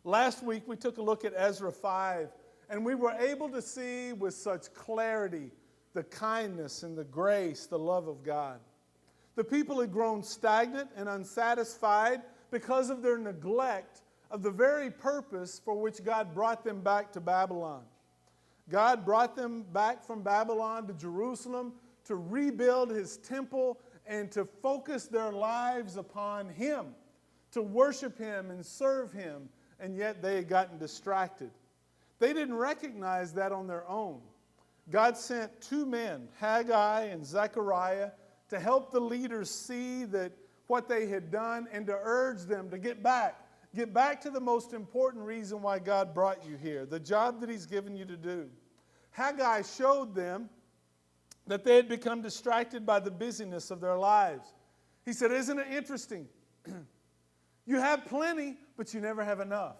Last week we took a look at Ezra 5, and we were able to see with such clarity the kindness and the grace, the love of God. The people had grown stagnant and unsatisfied because of their neglect of the very purpose for which God brought them back to Babylon. God brought them back from Babylon to Jerusalem to rebuild His temple and to focus their lives upon Him, to worship Him and serve Him, and yet they had gotten distracted. They didn't recognize that on their own. God sent two men, Haggai and Zechariah, to help the leaders see that what they had done and to urge them to get back to the most important reason why God brought you here, the job that He's given you to do. Haggai showed them that they had become distracted by the busyness of their lives. He said, isn't it interesting? You have plenty, but you never have enough.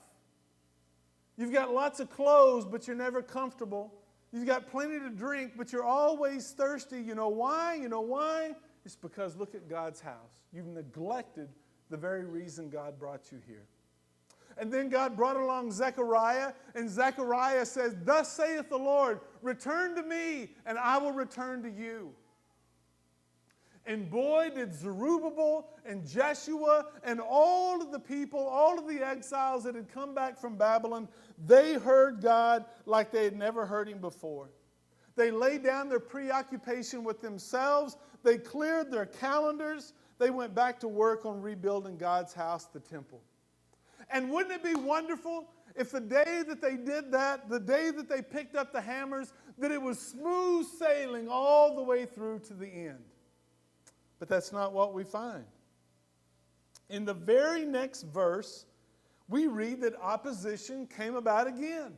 You've got lots of clothes, but you're never comfortable. You've got plenty to drink, but you're always thirsty. You know why? You know why? It's because look at God's house. You've neglected the very reason God brought you here. And then God brought along Zechariah, and Zechariah says, thus saith the Lord, return to me, and I will return to you. And boy, did Zerubbabel and Jeshua and all of the people, all of the exiles that had come back from Babylon, they heard God like they had never heard Him before. They laid down their preoccupation with themselves. They cleared their calendars. They went back to work on rebuilding God's house, the temple. And wouldn't it be wonderful if the day that they did that, the day that they picked up the hammers, that it was smooth sailing all the way through to the end? But that's not what we find. In the very next verse, we read that opposition came about again.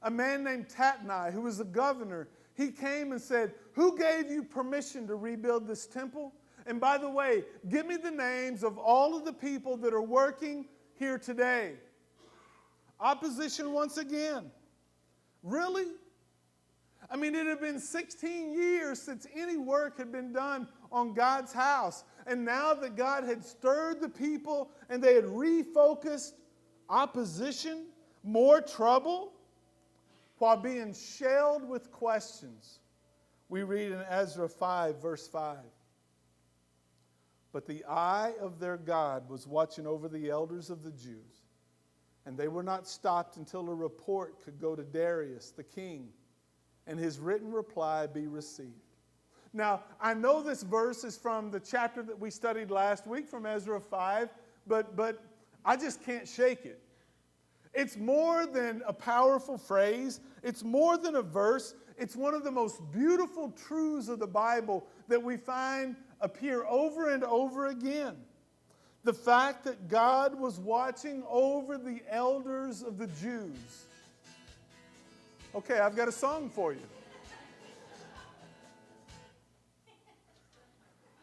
A man named Tatnai, who was the governor, he came and said, who gave you permission to rebuild this temple? And by the way, give me the names of all of the people that are working here today. Opposition once again. Really? I mean, it had been 16 years since any work had been done on God's house. And now that God had stirred the people and they had refocused, opposition, more trouble, while being shelled with questions. We read in Ezra 5, verse 5. But the eye of their God was watching over the elders of the Jews, and they were not stopped until a report could go to Darius, the king, and his written reply be received. Now, I know this verse is from the chapter that we studied last week from Ezra 5, but I just can't shake it. It's more than a powerful phrase. It's more than a verse. It's one of the most beautiful truths of the Bible that we find appear over and over again. The fact that God was watching over the elders of the Jews. Okay, I've got a song for you.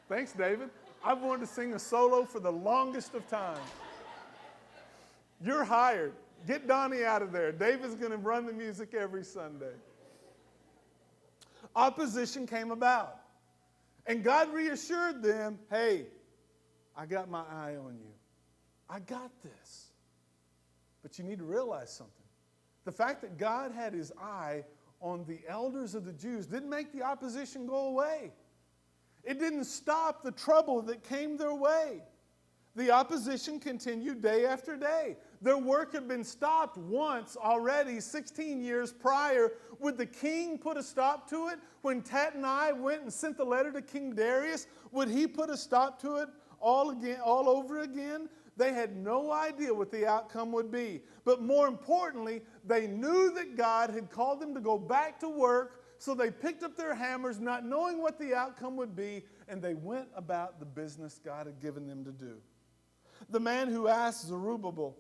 Thanks, David. I've wanted to sing a solo for the longest of time. You're hired. Get Donnie out of there. David's going to run the music every Sunday. Opposition came about. And God reassured them, hey, I got my eye on you. I got this. But you need to realize something. The fact that God had His eye on the elders of the Jews didn't make the opposition go away. It didn't stop the trouble that came their way. The opposition continued day after day. Their work had been stopped once already, 16 years prior. Would the king put a stop to it? When Tatnai went and sent the letter to King Darius, would he put a stop to it all over again? They had no idea what the outcome would be. But more importantly, they knew that God had called them to go back to work, so they picked up their hammers, not knowing what the outcome would be, and they went about the business God had given them to do. The man who asked Zerubbabel,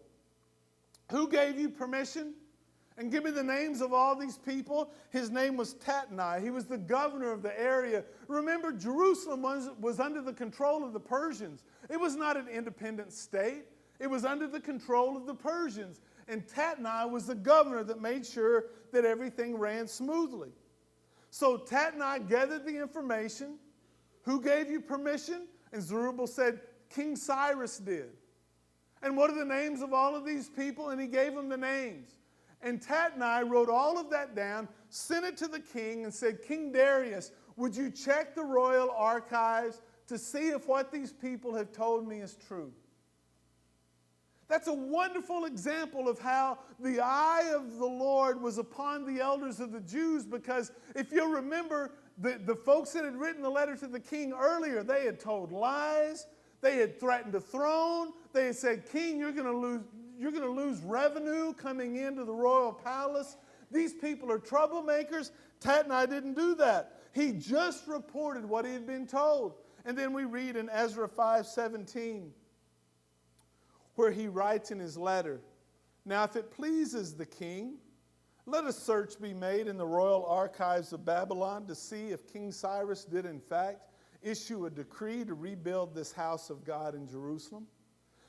who gave you permission? And give me the names of all these people. His name was Tatnai. He was the governor of the area. Remember, Jerusalem was under the control of the Persians. It was not an independent state. It was under the control of the Persians. And Tatnai was the governor that made sure that everything ran smoothly. So Tatnai gathered the information. Who gave you permission? And Zerubbabel said, King Cyrus did. And what are the names of all of these people? And he gave them the names. And Tatnai wrote all of that down, sent it to the king, and said, King Darius, would you check the royal archives to see if what these people have told me is true? That's a wonderful example of how the eye of the Lord was upon the elders of the Jews, because if you'll remember, the folks that had written the letter to the king earlier, they had told lies. They had threatened a throne. They had said, King, you're going to lose revenue coming into the royal palace. These people are troublemakers. Tatnai didn't do that. He just reported what he had been told. And then we read in Ezra 5:17, where he writes in his letter, Now if it pleases the king, let a search be made in the royal archives of Babylon to see if King Cyrus did in fact issue a decree to rebuild this house of God in Jerusalem.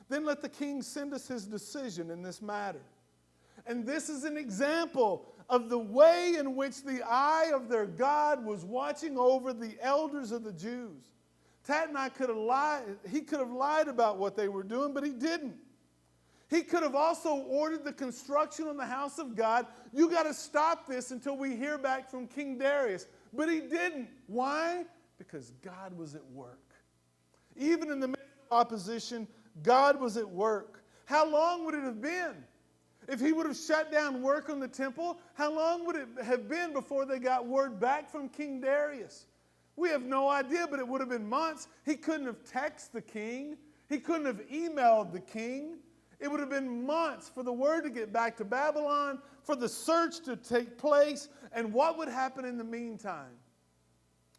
Then let the king send us his decision in this matter. And this is an example of the way in which the eye of their God was watching over the elders of the Jews. Tatnai could have lied. He could have lied about what they were doing, but he didn't. He could have also ordered the construction on the house of God. You got to stop this until we hear back from King Darius. But he didn't. Why? Because God was at work. Even in the midst of opposition, God was at work. How long would it have been? If he would have shut down work on the temple, how long would it have been before they got word back from King Darius? We have no idea, but it would have been months. He couldn't have texted the king. He couldn't have emailed the king. It would have been months for the word to get back to Babylon, for the search to take place, and what would happen in the meantime?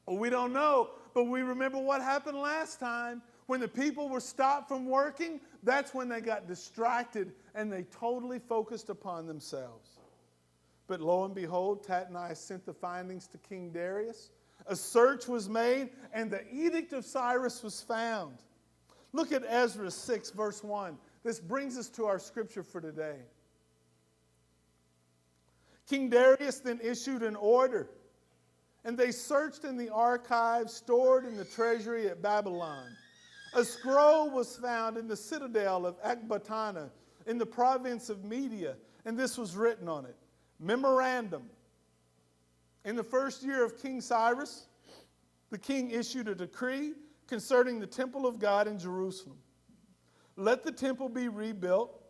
Well, we don't know, but we remember what happened last time. When the people were stopped from working, that's when they got distracted and they totally focused upon themselves. But lo and behold, Tatnai sent the findings to King Darius. A search was made, and the edict of Cyrus was found. Look at Ezra 6, verse 1. This brings us to our scripture for today. King Darius then issued an order, and they searched in the archives stored in the treasury at Babylon. A scroll was found in the citadel of Ecbatana in the province of Media, and this was written on it. Memorandum. In the first year of King Cyrus, the king issued a decree concerning the temple of God in Jerusalem. Let the temple be rebuilt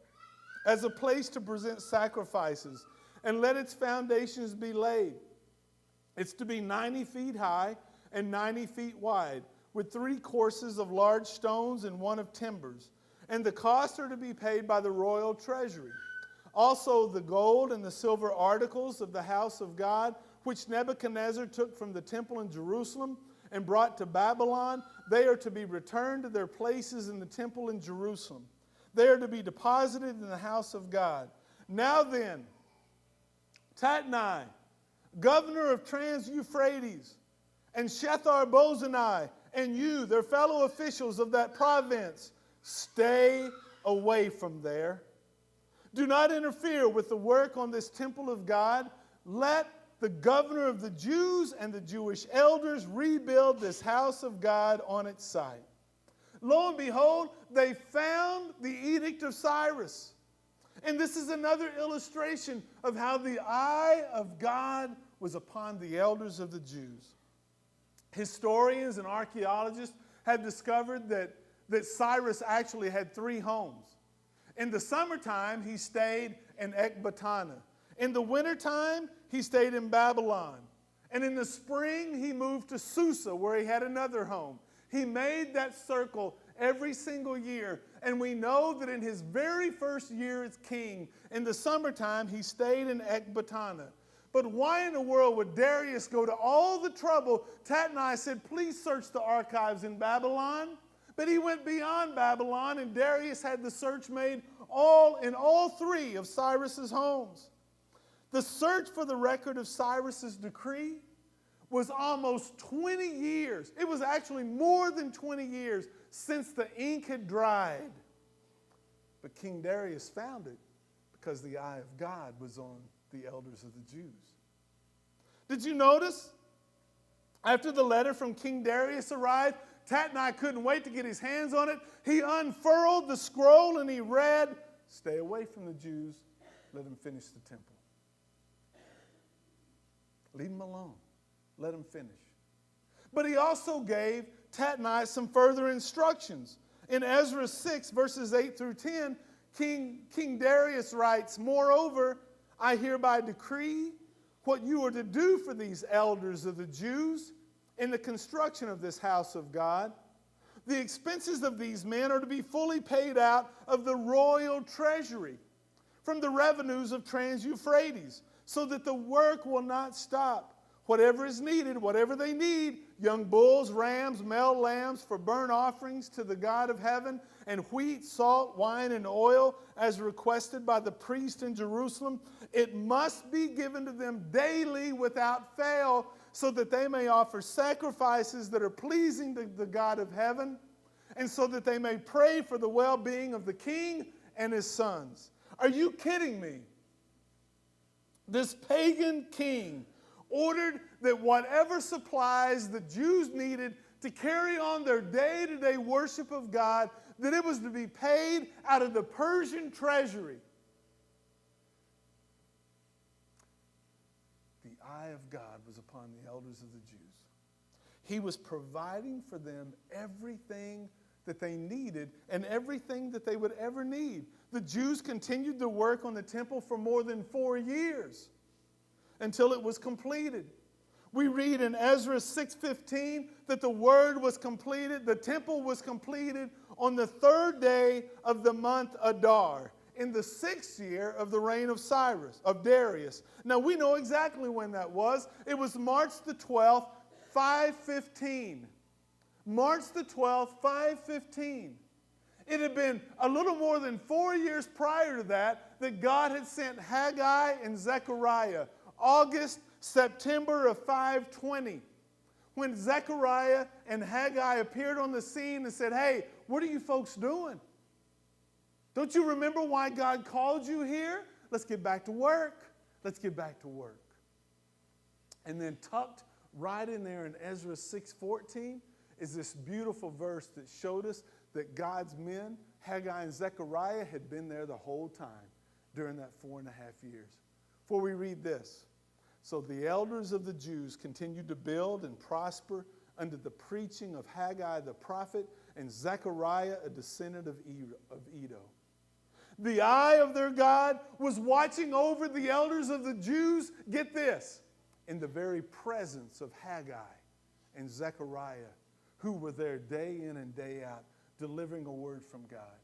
as a place to present sacrifices, and let its foundations be laid. It's to be 90 feet high and 90 feet wide, with 3 courses of large stones and 1 of timbers. And the costs are to be paid by the royal treasury. Also the gold and the silver articles of the house of God, which Nebuchadnezzar took from the temple in Jerusalem and brought to Babylon, they are to be returned to their places in the temple in Jerusalem. They are to be deposited in the house of God. Now then, Tatnai, governor of Trans-Euphrates, and Shethar-Bozenai, and you, their fellow officials of that province, stay away from there. Do not interfere with the work on this temple of God. Let the governor of the Jews and the Jewish elders rebuild this house of God on its site. Lo and behold, they found the edict of Cyrus. And this is another illustration of how the eye of God was upon the elders of the Jews. Historians and archaeologists have discovered that Cyrus actually had 3 homes. In the summertime, he stayed in Ecbatana. In the wintertime, he stayed in Babylon. And in the spring, he moved to Susa, where he had another home. He made that circle every single year. And we know that in his very first year as king, in the summertime, he stayed in Ecbatana. But why in the world would Darius go to all the trouble? Tatnai said, please search the archives in Babylon. But he went beyond Babylon, and Darius had the search made in all 3 of Cyrus's homes. The search for the record of Cyrus's decree was almost 20 years. It was actually more than 20 years since the ink had dried. But King Darius found it because the eye of God was on the elders of the Jews. Did you notice? After the letter from King Darius arrived, Tatnai couldn't wait to get his hands on it. He unfurled the scroll and he read, "Stay away from the Jews. Let them finish the temple." Leave them alone. Let them finish. But he also gave Tatnai some further instructions. In Ezra 6, verses 8 through 10, King Darius writes, "Moreover, I hereby decree what you are to do for these elders of the Jews in the construction of this house of God. The expenses of these men are to be fully paid out of the royal treasury from the revenues of Trans-Euphrates, so that the work will not stop. Whatever is needed, whatever they need, young bulls, rams, male lambs for burnt offerings to the God of heaven, and wheat, salt, wine, and oil, as requested by the priest in Jerusalem, it must be given to them daily without fail, so that they may offer sacrifices that are pleasing to the God of heaven, and so that they may pray for the well-being of the king and his sons." Are you kidding me? This pagan king ordered that whatever supplies the Jews needed to carry on their day-to-day worship of God, that it was to be paid out of the Persian treasury. The eye of God was upon the elders of the Jews. He was providing for them everything that they needed and everything that they would ever need. The Jews continued to work on the temple for more than 4 years until it was completed. We read in Ezra 6:15 that the word was completed, the temple was completed on the 3rd day of the month Adar, in the 6th year of the reign of Darius. Now we know exactly when that was. It was March the 12th, 515. March the 12th, 515. It had been a little more than 4 years prior to that God had sent Haggai and Zechariah. August, September of 520. When Zechariah and Haggai appeared on the scene and said, "Hey, what are you folks doing? Don't you remember why God called you here? Let's get back to work. Let's get back to work." And then tucked right in there in Ezra 6:14 is this beautiful verse that showed us that God's men, Haggai and Zechariah, had been there the whole time during that 4.5 years. For we read this: "So the elders of the Jews continued to build and prosper under the preaching of Haggai the prophet and Zechariah, a descendant of Edo." The eye of their God was watching over the elders of the Jews, get this, in the very presence of Haggai and Zechariah, who were there day in and day out, delivering a word from God.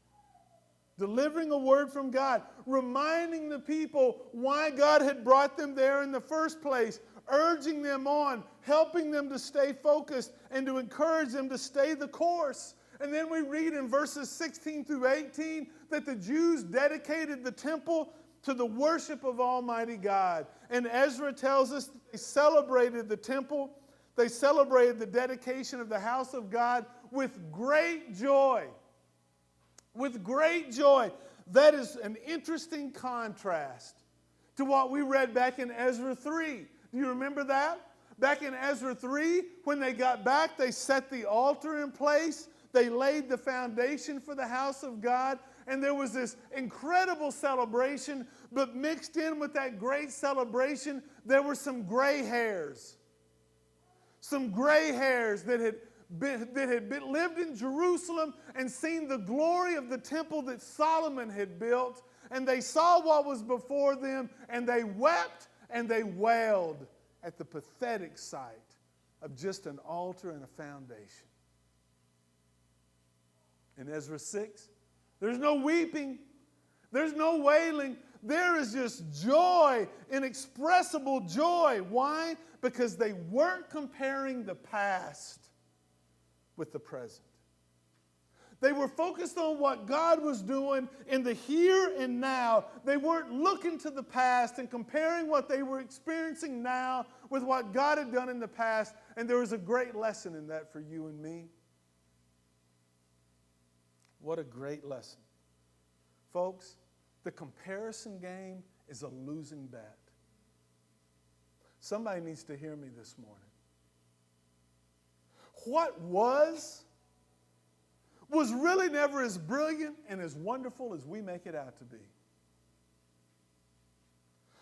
Delivering a word from God, reminding the people why God had brought them there in the first place, urging them on, helping them to stay focused, and to encourage them to stay the course. And then we read in verses 16 through 18 that the Jews dedicated the temple to the worship of Almighty God. And Ezra tells us that they celebrated the temple, they celebrated the dedication of the house of God with great joy. With great joy. That is an interesting contrast to what we read back in Ezra 3. Do you remember that? Back in Ezra 3, when they got back, they set the altar in place. They laid the foundation for the house of God. And there was this incredible celebration, but mixed in with that great celebration, there were some gray hairs. Some gray hairs that had lived in Jerusalem and seen the glory of the temple that Solomon had built, and they saw what was before them, and they wept and they wailed at the pathetic sight of just an altar and a foundation. In Ezra 6, there's no weeping, there's no wailing, there is just joy, inexpressible joy. Why? Because they weren't comparing the past with the present. They were focused on what God was doing in the here and now. They weren't looking to the past and comparing what they were experiencing now with what God had done in the past. And there was a great lesson in that for you and me. What a great lesson. Folks, the comparison game is a losing bet. Somebody needs to hear me this morning. What was was really never as brilliant and as wonderful as we make it out to be.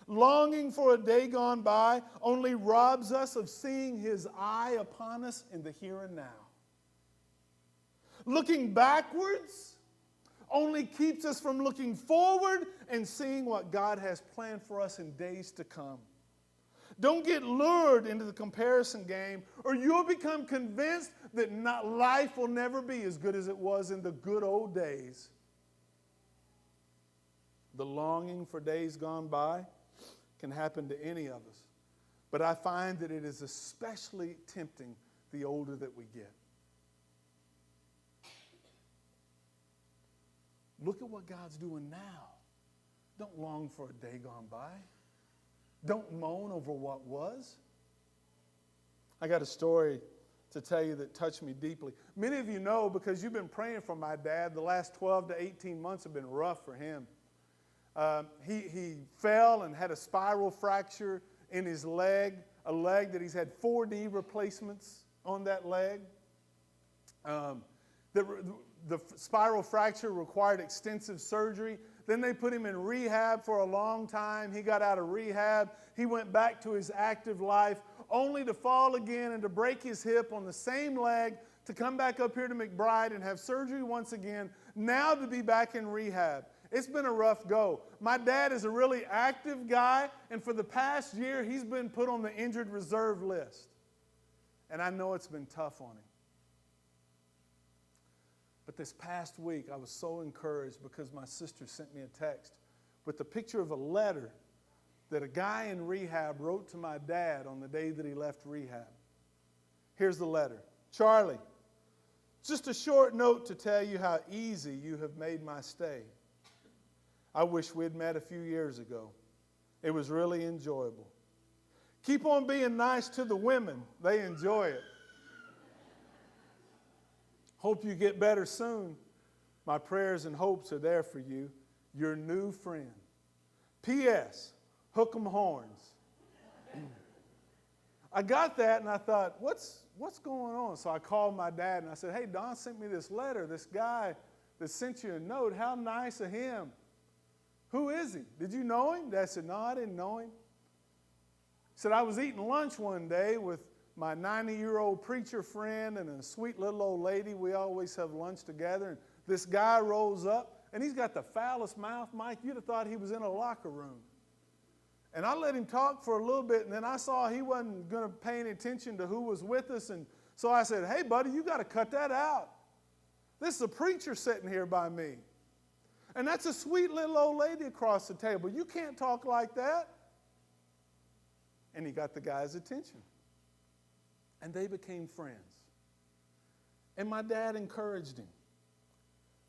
Longing for a day gone by only robs us of seeing his eye upon us in the here and now. Looking backwards only keeps us from looking forward and seeing what God has planned for us in days to come. Don't get lured into the comparison game, or you'll become convinced that life will never be as good as it was in the good old days. The longing for days gone by can happen to any of us, but I find that it is especially tempting the older that we get. Look at what God's doing now. Don't long for a day gone by. Don't moan over what was. I got a story to tell you that touched me deeply. Many of you know, because you've been praying for my dad, the last 12 to 18 months have been rough for him. He fell and had a spiral fracture in his leg, a leg that he's had 4 knee replacements on that leg. The spiral fracture required extensive surgery. Then they put him in rehab for a long time. He got out of rehab. He went back to his active life, only to fall again and to break his hip on the same leg, to come back up here to McBride and have surgery once again, now to be back in rehab. It's been a rough go. My dad is a really active guy, and for the past year, he's been put on the injured reserve list. And I know it's been tough on him. But this past week, I was so encouraged because my sister sent me a text with a picture of a letter that a guy in rehab wrote to my dad on the day that he left rehab. Here's the letter. Charlie, just a short note to tell you how easy you have made my stay. I wish we'd met a few years ago. It was really enjoyable. Keep on being nice to the women. They enjoy it. Hope you get better soon. My prayers and hopes are there for you. Your new friend. P.S. Hook 'em horns. I got that and I thought, what's going on? So I called my dad and I said, hey, Don sent me this letter. This guy that sent you a note. How nice of him. Who is he? Did you know him? Dad said, no, I didn't know him. He said, I was eating lunch one day with my 90-year-old preacher friend and a sweet little old lady. We always have lunch together. And this guy rolls up, and he's got the foulest mouth, Mike. You'd have thought he was in a locker room. And I let him talk for a little bit, and then I saw he wasn't going to pay any attention to who was with us. And so I said, hey, buddy, you got to cut that out. This is a preacher sitting here by me. And that's a sweet little old lady across the table. You can't talk like that. And he got the guy's attention. And they became friends. And my dad encouraged him.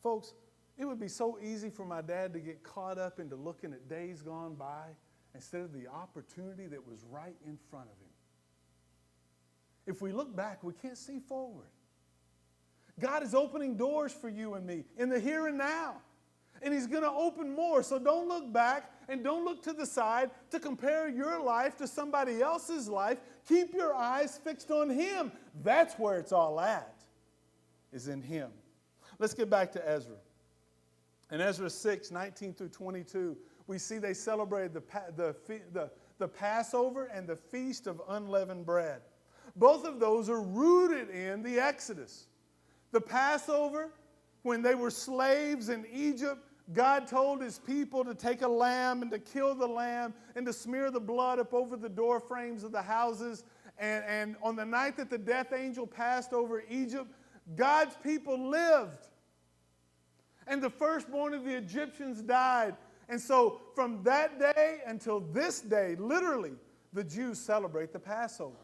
Folks, it would be so easy for my dad to get caught up into looking at days gone by instead of the opportunity that was right in front of him. If we look back, we can't see forward. God is opening doors for you and me in the here and now. And he's going to open more. So don't look back and don't look to the side to compare your life to somebody else's life. Keep your eyes fixed on him. That's where it's all at, is in him. Let's get back to Ezra. In Ezra 6, 19 through 22, we see they celebrated the Passover and the Feast of Unleavened Bread. Both of those are rooted in the Exodus. The Passover, when they were slaves in Egypt, God told his people to take a lamb and to kill the lamb and to smear the blood up over the door frames of the houses. And on the night that the death angel passed over Egypt, God's people lived. And the firstborn of the Egyptians died. And so from that day until this day, literally, the Jews celebrate the Passover.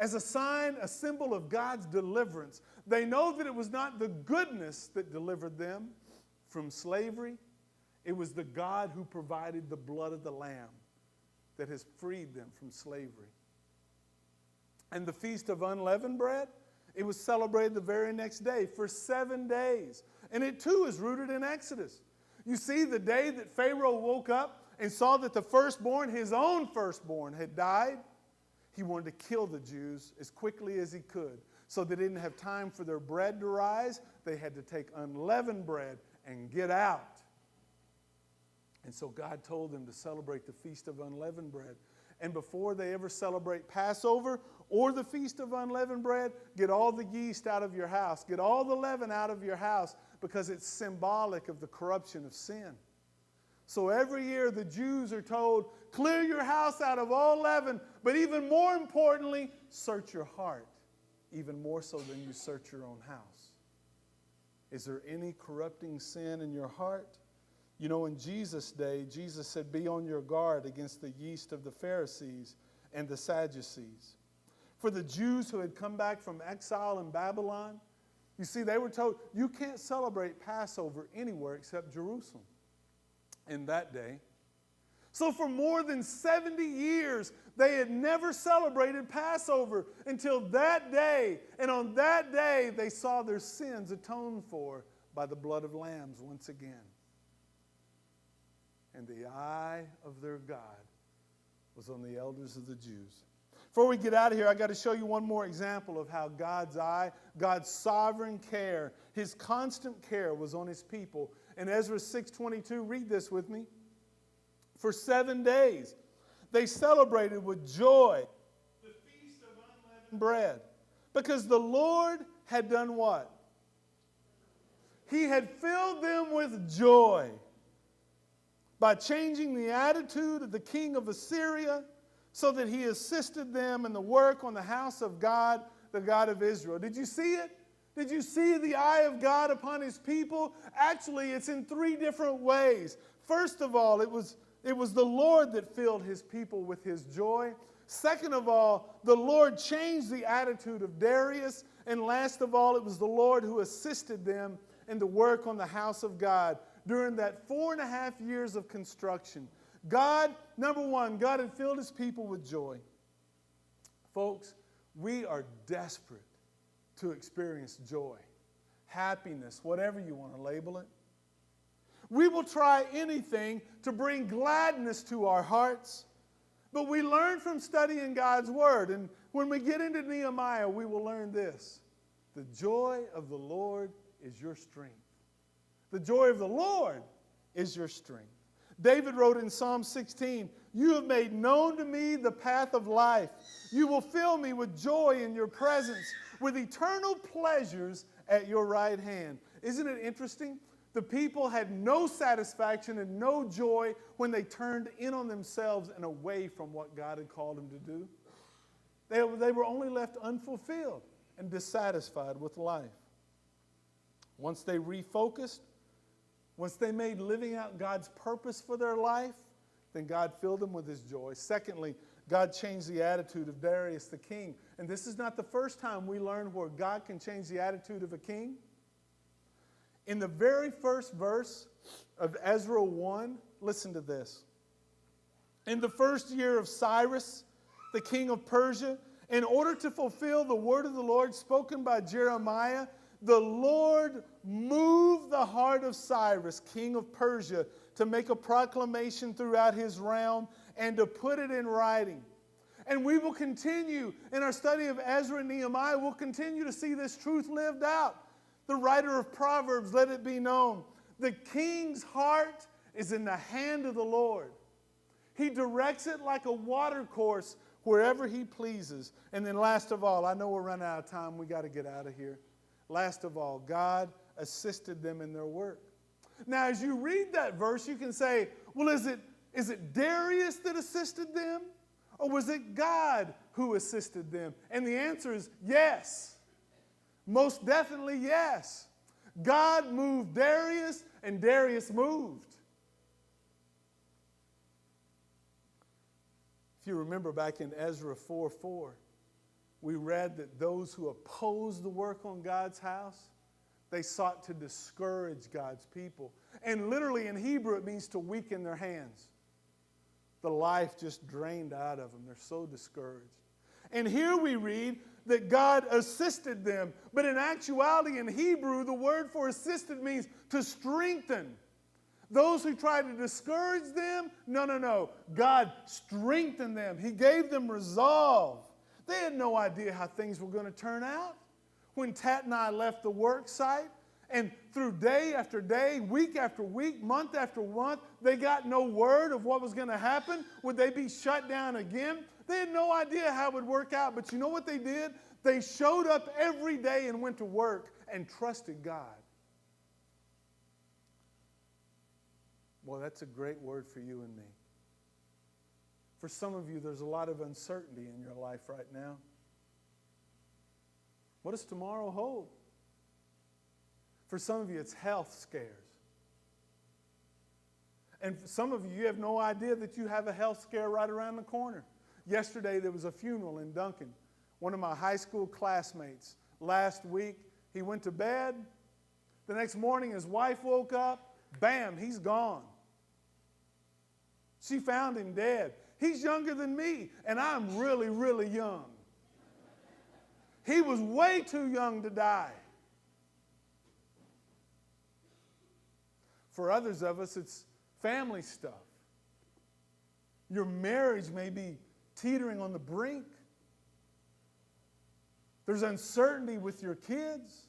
As a sign, a symbol of God's deliverance. They know that it was not the goodness that delivered them from slavery. It was the God who provided the blood of the Lamb that has freed them from slavery. And the Feast of Unleavened Bread, it was celebrated the very next day for 7 days. And it too is rooted in Exodus. You see, the day that Pharaoh woke up and saw that the firstborn, his own firstborn, had died, he wanted to kill the Jews as quickly as he could. So they didn't have time for their bread to rise. They had to take unleavened bread and get out. And so God told them to celebrate the Feast of Unleavened Bread. And before they ever celebrate Passover or the Feast of Unleavened Bread, get all the yeast out of your house. Get all the leaven out of your house, because it's symbolic of the corruption of sin. So every year the Jews are told, clear your house out of all leaven, but even more importantly, search your heart, even more so than you search your own house. Is there any corrupting sin in your heart? You know, in Jesus' day, Jesus said, be on your guard against the yeast of the Pharisees and the Sadducees. For the Jews who had come back from exile in Babylon, you see, they were told, you can't celebrate Passover anywhere except Jerusalem in that day. So for more than 70 years, they had never celebrated Passover until that day. And on that day, they saw their sins atoned for by the blood of lambs once again. And the eye of their God was on the elders of the Jews. Before we get out of here, I got to show you one more example of how God's eye, God's sovereign care, His constant care was on His people. In Ezra 6:22, read this with me. For 7 days, they celebrated with joy the Feast of Unleavened Bread, because the Lord had done what? He had filled them with joy by changing the attitude of the king of Assyria, so that he assisted them in the work on the house of God, the God of Israel. Did you see it? Did you see the eye of God upon His people? Actually, it's in 3 different ways. First of all, it was the Lord that filled His people with His joy. Second of all, the Lord changed the attitude of Darius. And last of all, it was the Lord who assisted them in the work on the house of God during that 4.5 years of construction. God, number one, God had filled His people with joy. Folks, we are desperate to experience joy, happiness, whatever you want to label it. We will try anything to bring gladness to our hearts, but we learn from studying God's Word. And when we get into Nehemiah, we will learn this: the joy of the Lord is your strength. The joy of the Lord is your strength. David wrote in Psalm 16, you have made known to me the path of life. You will fill me with joy in your presence, with eternal pleasures at your right hand. Isn't it interesting? The people had no satisfaction and no joy when they turned in on themselves and away from what God had called them to do. They were only left unfulfilled and dissatisfied with life. Once they refocused, once they made living out God's purpose for their life, then God filled them with His joy. Secondly, God changed the attitude of Darius the king. And this is not the first time we learn where God can change the attitude of a king. In the very first verse of Ezra 1, listen to this. In the first year of Cyrus, the king of Persia, in order to fulfill the word of the Lord spoken by Jeremiah, the Lord moved the heart of Cyrus, king of Persia, to make a proclamation throughout his realm and to put it in writing. And we will continue in our study of Ezra and Nehemiah. We'll continue to see this truth lived out. The writer of Proverbs, let it be known, the king's heart is in the hand of the Lord. He directs it like a water course wherever He pleases. And then last of all, I know we're running out of time. We got to get out of here. Last of all, God assisted them in their work. Now, as you read that verse, you can say, well, is it Darius that assisted them? Or was it God who assisted them? And the answer is yes. Most definitely yes. God moved Darius, and Darius moved. If you remember back in Ezra 4:4, we read that those who opposed the work on God's house, they sought to discourage God's people. And literally in Hebrew, it means to weaken their hands. The life just drained out of them. They're so discouraged. And here we read that God assisted them. But in actuality, in Hebrew, the word for assisted means to strengthen. Those who tried to discourage them, no. God strengthened them. He gave them resolve. They had no idea how things were going to turn out. when Tat and I left the work site, and through day after day, week after week, month after month, they got no word of what was going to happen? Would they be shut down again? They had no idea how it would work out, but you know what they did? They showed up every day and went to work and trusted God. Well, that's a great word for you and me. For some of you, there's a lot of uncertainty in your life right now. What does tomorrow hold? For some of you, it's health scares. And for some of you, you have no idea that you have a health scare right around the corner. Yesterday, there was a funeral in Duncan. One of my high school classmates. Last week, he went to bed. The next morning, his wife woke up. Bam, he's gone. She found him dead. He's younger than me, and I'm really, really young. He was way too young to die. For others of us, it's family stuff. Your marriage may be teetering on the brink. There's uncertainty with your kids.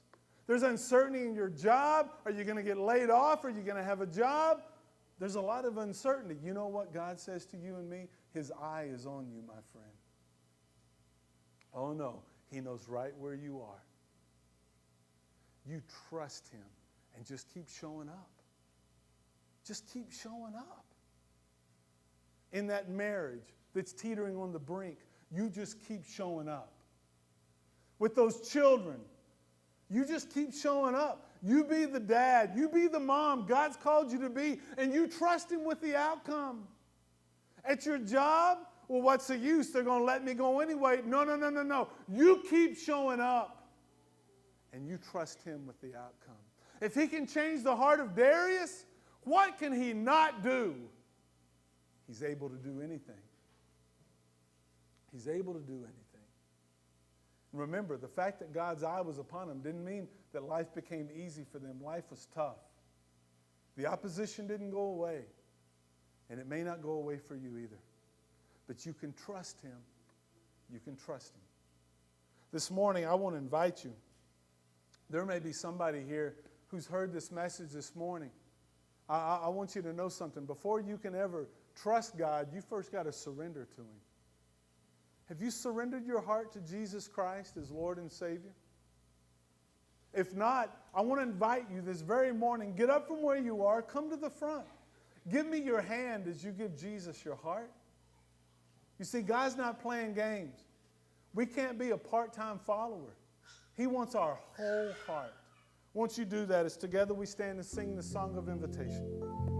There's uncertainty in your job. Are you going to get laid off? Are you going to have a job? There's a lot of uncertainty. You know what God says to you and me? His eye is on you, my friend. Oh no, He knows right where you are. You trust Him and just keep showing up. Just keep showing up. In that marriage that's teetering on the brink, you just keep showing up. With those children, you just keep showing up. You be the dad. You be the mom God's called you to be, and you trust Him with the outcome. At your job, well, what's the use? They're going to let me go anyway. No. You keep showing up, and you trust Him with the outcome. If He can change the heart of Darius, what can He not do? He's able to do anything. He's able to do anything. Remember, the fact that God's eye was upon them didn't mean that life became easy for them. Life was tough. The opposition didn't go away, and it may not go away for you either. But you can trust Him. You can trust Him. This morning, I want to invite you. There may be somebody here who's heard this message this morning. I want you to know something. Before you can ever trust God, you first got to surrender to Him. Have you surrendered your heart to Jesus Christ as Lord and Savior? If not, I want to invite you this very morning. Get up from where you are. Come to the front. Give me your hand as you give Jesus your heart. You see, God's not playing games. We can't be a part-time follower. He wants our whole heart. Once you do that, as together we stand and sing the song of invitation.